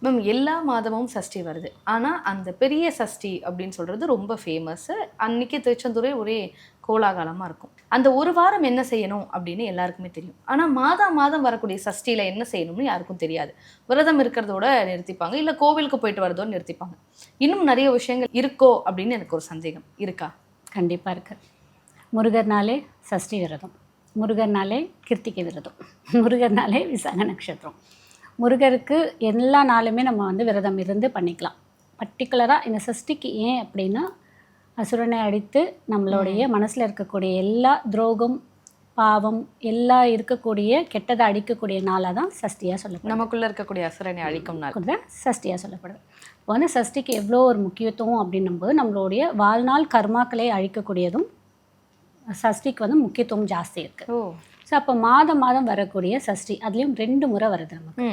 Ma'am எல்லா மாதமும் சஷ்டி வருது. ஆனா, அந்த பெரிய சஷ்டி அப்படின்னு சொல்றது ரொம்ப ஃபேமஸு. அன்னைக்கு திருச்செந்தூரே ஒரே கோலாகலமா இருக்கும். அந்த ஒரு வாரம் என்ன செய்யணும் அப்படின்னு எல்லாருக்குமே தெரியும். ஆனா, மாதா மாதம் வரக்கூடிய சஷ்டியில என்ன செய்யணும்னு யாருக்கும் தெரியாது. விரதம் இருக்கிறதோட நிறுத்திப்பாங்க. இல்ல கோவிலுக்கு போயிட்டு வரதோட நிறுத்திப்பாங்க. இன்னும் நெறைய விஷயங்கள் இருக்கோ அப்படின்னு எனக்கு ஒரு சந்தேகம். இருக்கா? கண்டிப்பாக இருக்கு. முருகர்னாலே சஷ்டி விரதம், முருகர்னாலே கிருத்திகை விரதம், முருகர்னாலே விசாக நட்சத்திரம். முருகருக்கு எல்லா நாளுமே நம்ம வந்து விரதம் இருந்து பண்ணிக்கலாம். பர்டிகுலராக இந்த சஷ்டிக்கு ஏன் அப்படின்னா, அசுரனை அடித்து நம்மளுடைய மனசில் இருக்கக்கூடிய எல்லா துரோகம், பாவம் எல்லாம் இருக்கக்கூடிய கெட்டதை அழிக்கக்கூடிய நாளாக தான் சஷ்டியாக சொல்லப்படுது. நமக்குள்ள இருக்கக்கூடிய அசுரனை அழிக்கும் நாள். கூட சஷ்டியாக சொல்லப்படுது. இப்போ வந்து சஷ்டிக்கு எவ்வளோ ஒரு முக்கியத்துவம் அப்படின்னும்போது, நம்மளுடைய வாழ்நாள் கர்மாக்களை அழிக்கக்கூடியதும் சஷ்டிக்கு வந்து முக்கியத்துவம் ஜாஸ்தி இருக்குது. ஓ! ஸோ அப்போ மாதம் மாதம் வரக்கூடிய சஷ்டி, அதுலேயும் 2 முறை வருது நமக்கு.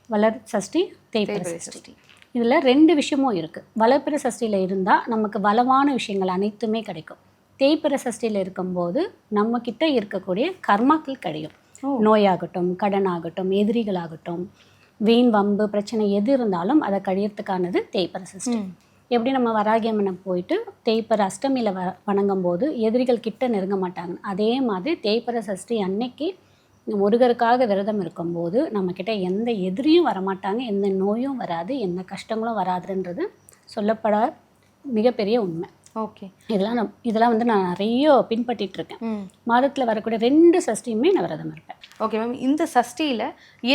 வளர் சஷ்டி, தேய்பிறை சஷ்டி. இதில் 2 விஷயமும் இருக்குது. வளர்பிறை சஷ்டியில் இருந்தால் நமக்கு வளமான விஷயங்கள் அனைத்துமே கிடைக்கும். தேய்பிறை சஷ்டியில் இருக்கும்போது நம்மக்கிட்ட இருக்கக்கூடிய கர்மாக்கள் கிடைக்கும். நோயாகட்டும், கடனாகட்டும், எதிரிகளாகட்டும், வீண் வம்பு பிரச்சனை எது இருந்தாலும் அதை கழியறதுக்கானது தேய்பிறை சஷ்டி. எப்படி நம்ம வராகி அம்மனை போயிட்டு தேய்பிறை அஷ்டமியில் வணங்கும் போது எதிரிகள் கிட்ட நெருங்க மாட்டாங்க, அதே மாதிரி தேய்பிறை சஷ்டி அன்னைக்கு முருகருக்காக விரதம் இருக்கும்போது நம்மக்கிட்ட எந்த எதிரியும் வரமாட்டாங்க, எந்த நோயும் வராது, எந்த கஷ்டங்களும் வராதுன்றது சொல்லப்பட மிகப்பெரிய உண்மை. ஓகே. இதெல்லாம் வந்து நான் நிறைய பின்பற்றிட்டு இருக்கேன். மாதத்தில் வரக்கூடிய 2 சஷ்டியுமே நான் விரதம் இருப்பேன். Okay ma'am. இந்த சஷ்டியில்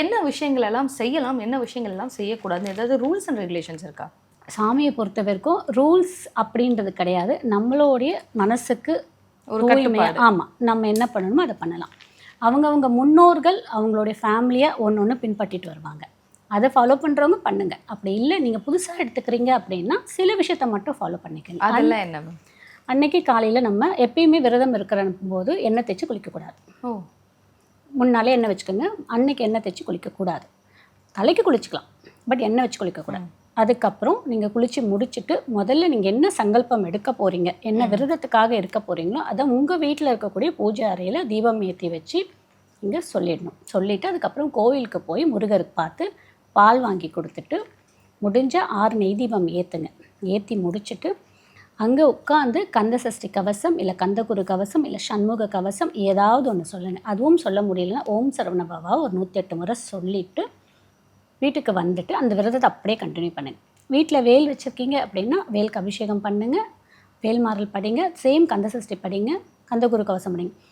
என்ன விஷயங்கள் எல்லாம் செய்யலாம், என்ன விஷயங்கள் எல்லாம் செய்யக்கூடாது, ஏதாவது ரூல்ஸ் அண்ட் ரெகுலேஷன்ஸ் இருக்கா? சாமியை பொறுத்த வரைக்கும் ரூல்ஸ் அப்படின்றது கிடையாது. நம்மளுடைய மனசுக்கு ஒரு கட்டுப்பாடு. ஆமாம், நம்ம என்ன பண்ணணுமோ அதை பண்ணலாம். அவங்கவுங்க முன்னோர்கள் அவங்களுடைய ஃபேமிலியாக ஒன்று ஒன்று பின்பற்றிட்டு வருவாங்க. அதை ஃபாலோ பண்ணுறவங்க பண்ணுங்கள். அப்படி இல்லை நீங்கள் புதுசாக எடுத்துக்கிறீங்க அப்படின்னா சில விஷயத்த மட்டும் ஃபாலோ பண்ணிக்கணும். அதெல்லாம் என்ன மேம்? அன்னைக்கு காலையில் நம்ம எப்பயுமே விரதம் இருக்கிற போது எண்ணெய் தேய்ச்சி குளிக்கக்கூடாது. ஓ! முன்னாலே எண்ணெய் வச்சுக்கோங்க. அன்னைக்கு எண்ணெய் தேய்ச்சி குளிக்கக்கூடாது. தலைக்கு குளிச்சுக்கலாம், பட் எண்ணெய் வச்சு குளிக்கக்கூடாது. அதுக்கப்புறம் நீங்கள் குளித்து முடிச்சுட்டு முதல்ல நீங்கள் என்ன சங்கல்பம் எடுக்க போகிறீங்க, என்ன விரதத்துக்காக இருக்க போகிறீங்களோ அதை உங்கள் வீட்டில் இருக்கக்கூடிய பூஜை அறையில் தீபம் ஏற்றி வச்சு இங்கே சொல்லிடணும். சொல்லிவிட்டு அதுக்கப்புறம் கோவிலுக்கு போய் முருகருக்கு பார்த்து பால் வாங்கி கொடுத்துட்டு முடிஞ்ச 6 நெய் தீபம் ஏற்றுங்க. ஏற்றி முடிச்சுட்டு அங்கே உட்காந்து கந்த சஷ்டி கவசம் இல்லை கந்தகுரு கவசம் இல்லை சண்முக கவசம் ஏதாவது ஒன்று சொல்லுங்கள். அதுவும் சொல்ல முடியலன்னா ஓம் சரவண பவா ஒரு 108 முறை சொல்லிவிட்டு வீட்டுக்கு வந்துட்டு அந்த விரதத்தை அப்படியே கண்டினியூ பண்ணுங்கள். வீட்டில் வேல் வச்சுருக்கீங்க அப்படின்னா வேலுக்கு அபிஷேகம் பண்ணுங்கள், வேல்மாறல் படிங்க, சேம் கந்த சஷ்டி படிங்க, கந்தகுரு கவசம் படிங்க.